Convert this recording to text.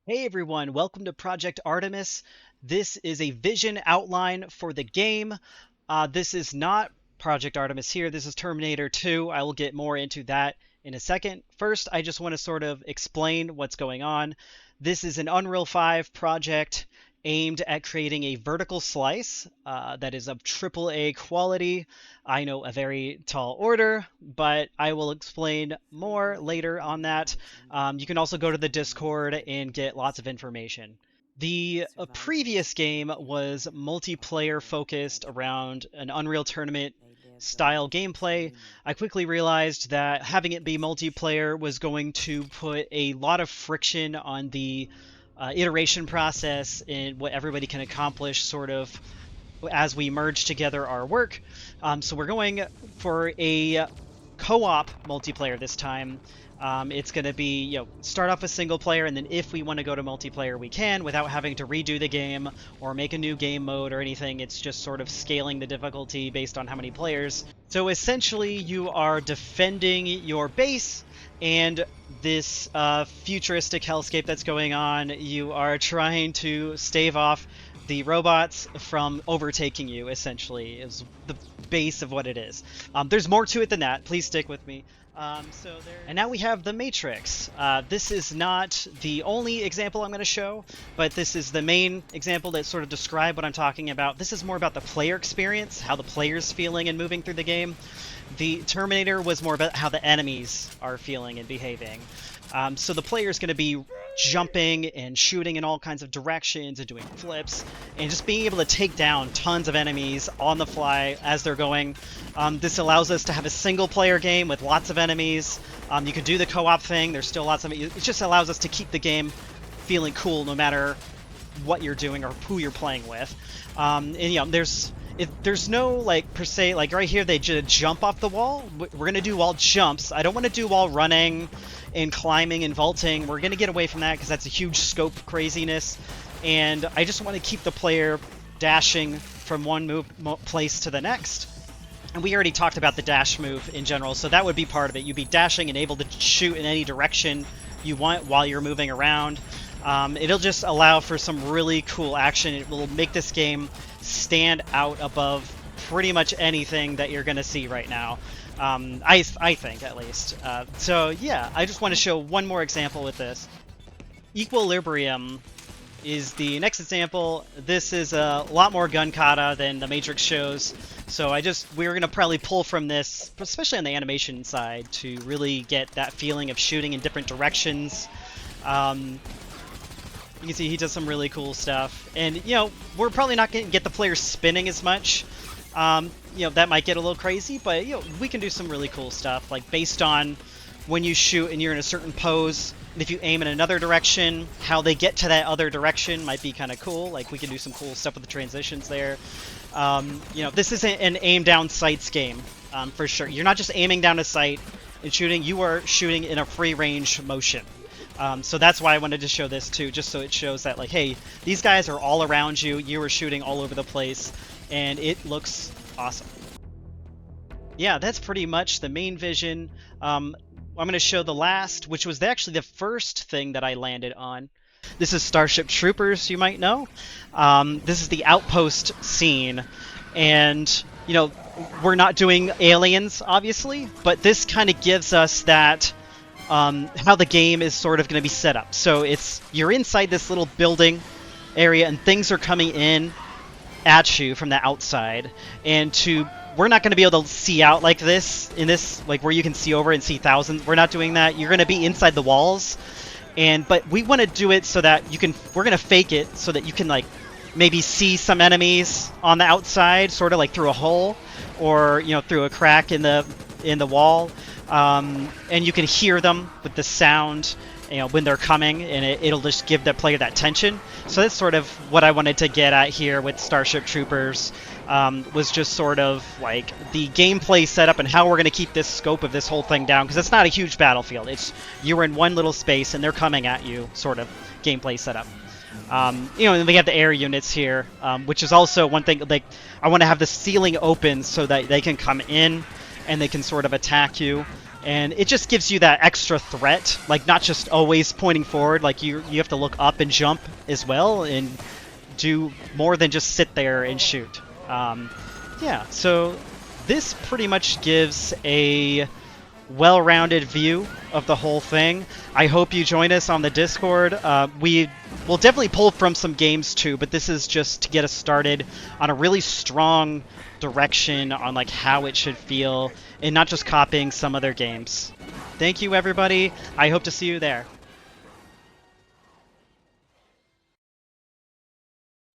Hey everyone, welcome to Project Artemis. This is a vision outline for the game. This is not Project Artemis here, this is Terminator 2. I will get more into that in a second. First, I just want to sort of explain what's going on. This is an Unreal 5 project aimed at creating a vertical slice that is of AAA quality. I know a very tall order, but I will explain more later on that. You can also go to the Discord and get lots of information. The previous game was multiplayer focused around an Unreal Tournament style gameplay. I quickly realized that having it be multiplayer was going to put a lot of friction on the iteration process and what everybody can accomplish sort of as we merge together our work. So we're going for a co-op multiplayer this time. It's going to be, start off with single player, and then if we want to go to multiplayer, we can without having to redo the game or make a new game mode or anything. It's just sort of scaling the difficulty based on how many players. So essentially, you are defending your base and this futuristic hellscape that's going on. You are trying to stave off the robots from overtaking you, essentially, is the base of what it is. There's more to it than that. Please stick with me. And now we have the Matrix. This is not the only example I'm going to show, but this is the main example that sort of describe what I'm talking about. This is more about the player experience, how the player's feeling and moving through the game. The Terminator was more about how the enemies are feeling and behaving. So the player is going to be jumping and shooting in all kinds of directions and doing flips and just being able to take down tons of enemies on the fly as they're going. This allows us to have a single player game with lots of enemies. You can do the co-op thing. There's still lots of it. It just allows us to keep the game feeling cool no matter what you're doing or who you're playing with. There's no, like, per se, like right here they just jump off the wall. We're going to do all jumps. I don't want to do all running and climbing and vaulting. We're going to get away from that because that's a huge scope craziness. And I just want to keep the player dashing from one place to the next. And we already talked about the dash move in general, so that would be part of it. You'd be dashing and able to shoot in any direction you want while you're moving around. It'll just allow for some really cool action. It will make this game stand out above pretty much anything that you're going to see right now. I think, at least. So yeah, I just want to show one more example with this. Equilibrium is the next example. This is a lot more gun kata than the Matrix shows. So we're going to probably pull from this, especially on the animation side, to really get that feeling of shooting in different directions. You can see he does some really cool stuff. And, we're probably not going to get the players spinning as much. That might get a little crazy, but, we can do some really cool stuff, like based on when you shoot and you're in a certain pose, and if you aim in another direction, how they get to that other direction might be kind of cool. Like, we can do some cool stuff with the transitions there. This isn't an aim down sights game, for sure. You're not just aiming down a sight and shooting, you are shooting in a free range motion. So that's why I wanted to show this too, just so it shows that, like, hey, these guys are all around you, you are shooting all over the place, and it looks awesome. Yeah, that's pretty much the main vision. I'm going to show the last, which was actually the first thing that I landed on. This is Starship Troopers, you might know. This is the outpost scene, and, we're not doing aliens, obviously, but this kind of gives us that how the game is sort of going to be set up. So you're inside this little building area and things are coming in at you from the outside, and we're not going to be able to see out like this in this, like, where you can see over and see thousands. We're not doing that. You're going to be inside the walls, but we want to do it so that we're going to fake it so that you can, like, maybe see some enemies on the outside, sort of like through a hole or through a crack in the wall. And you can hear them with the sound, when they're coming, and it'll just give the player that tension. So that's sort of what I wanted to get at here with Starship Troopers, was just sort of like the gameplay setup and how we're going to keep this scope of this whole thing down, because it's not a huge battlefield. You're in one little space and they're coming at you, sort of gameplay setup. And we have the air units here, which is also one thing. Like, I want to have the ceiling open so that they can come in and they can sort of attack you. and it just gives you that extra threat, like not just always pointing forward, like you have to look up and jump as well and do more than just sit there and shoot. Yeah, so this pretty much gives a well-rounded view of the whole thing. I hope you join us on the Discord. We will definitely pull from some games too, but this is just to get us started on a really strong direction on like how it should feel and not just copying some other games. Thank you, everybody. I hope to see you there.